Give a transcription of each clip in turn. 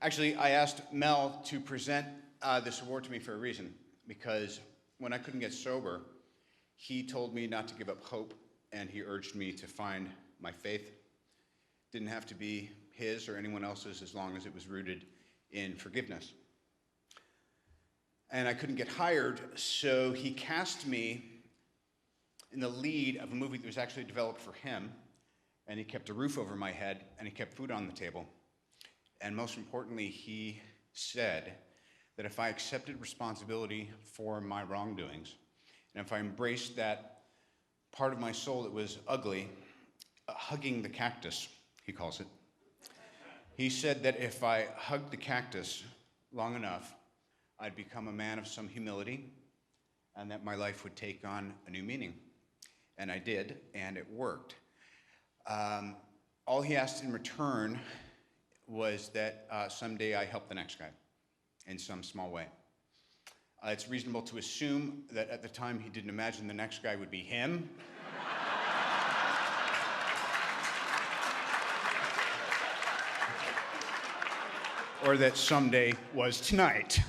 Actually, I asked Mel to present this award to me for a reason, because when I couldn't get sober, he told me not to give up hope, and he urged me to find my faith. Didn't have to be his or anyone else's as long as it was rooted in forgiveness. And I couldn't get hired, so he cast me in the lead of a movie that was actually developed for him, and he kept a roof over my head, and he kept food on the table. And most importantly, he said that if I accepted responsibility for my wrongdoings, and if I embraced that part of my soul that was ugly, hugging the cactus, he calls it, he said that if I hugged the cactus long enough, I'd become a man of some humility, and that my life would take on a new meaning. And I did, and it worked. All he asked in return was that someday I help the next guy in some small way. It's reasonable to assume that at the time he didn't imagine the next guy would be him. Or that someday was tonight.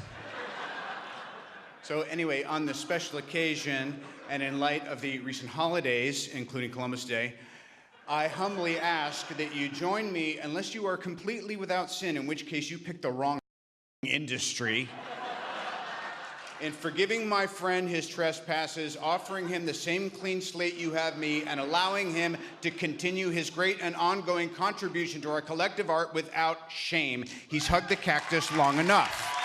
So anyway, on this special occasion, and in light of the recent holidays, including Columbus Day, I humbly ask that you join me, unless you are completely without sin, in which case you picked the wrong industry, in forgiving my friend his trespasses, offering him the same clean slate you have me, and allowing him to continue his great and ongoing contribution to our collective art without shame. He's hugged the cactus long enough.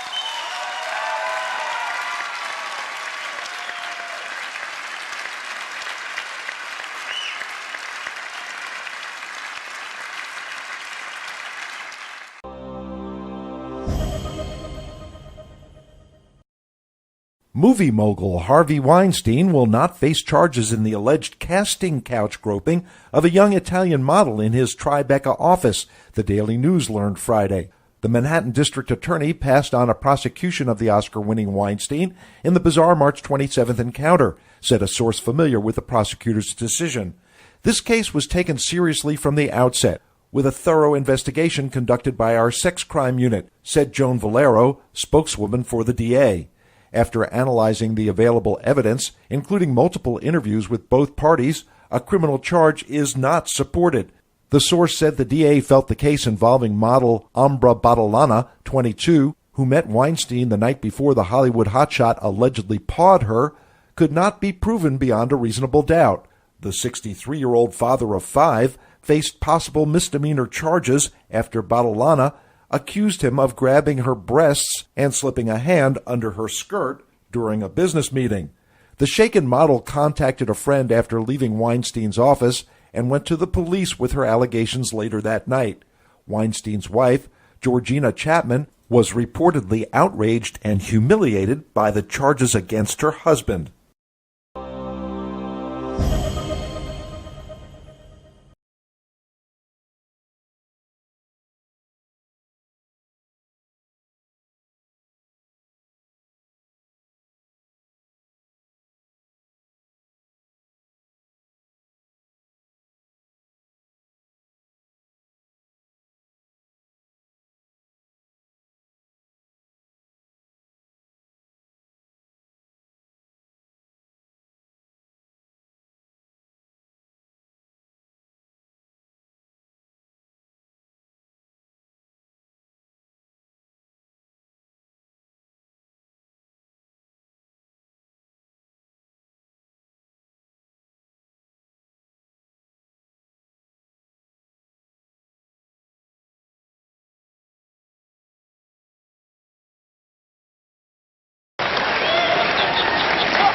Movie mogul Harvey Weinstein will not face charges in the alleged casting couch groping of a young Italian model in his Tribeca office, the Daily News learned Friday. The Manhattan District Attorney passed on a prosecution of the Oscar-winning Weinstein in the bizarre March 27th encounter, said a source familiar with the prosecutor's decision. This case was taken seriously from the outset, with a thorough investigation conducted by our sex crime unit, said Joan Valero, spokeswoman for the DA. After analyzing the available evidence, including multiple interviews with both parties, a criminal charge is not supported. The source said the DA felt the case involving model Ambra Badalana, 22, who met Weinstein the night before the Hollywood hotshot allegedly pawed her, could not be proven beyond a reasonable doubt. The 63-year-old father of 5 faced possible misdemeanor charges after Badalana accused him of grabbing her breasts and slipping a hand under her skirt during a business meeting. The shaken model contacted a friend after leaving Weinstein's office and went to the police with her allegations later that night. Weinstein's wife, Georgina Chapman, was reportedly outraged and humiliated by the charges against her husband.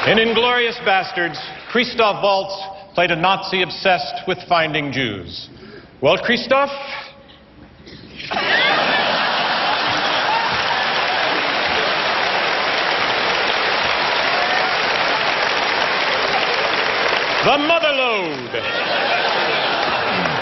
In Inglourious Bastards, Christoph Waltz played a Nazi obsessed with finding Jews. Well, Christoph? The Mother Lode.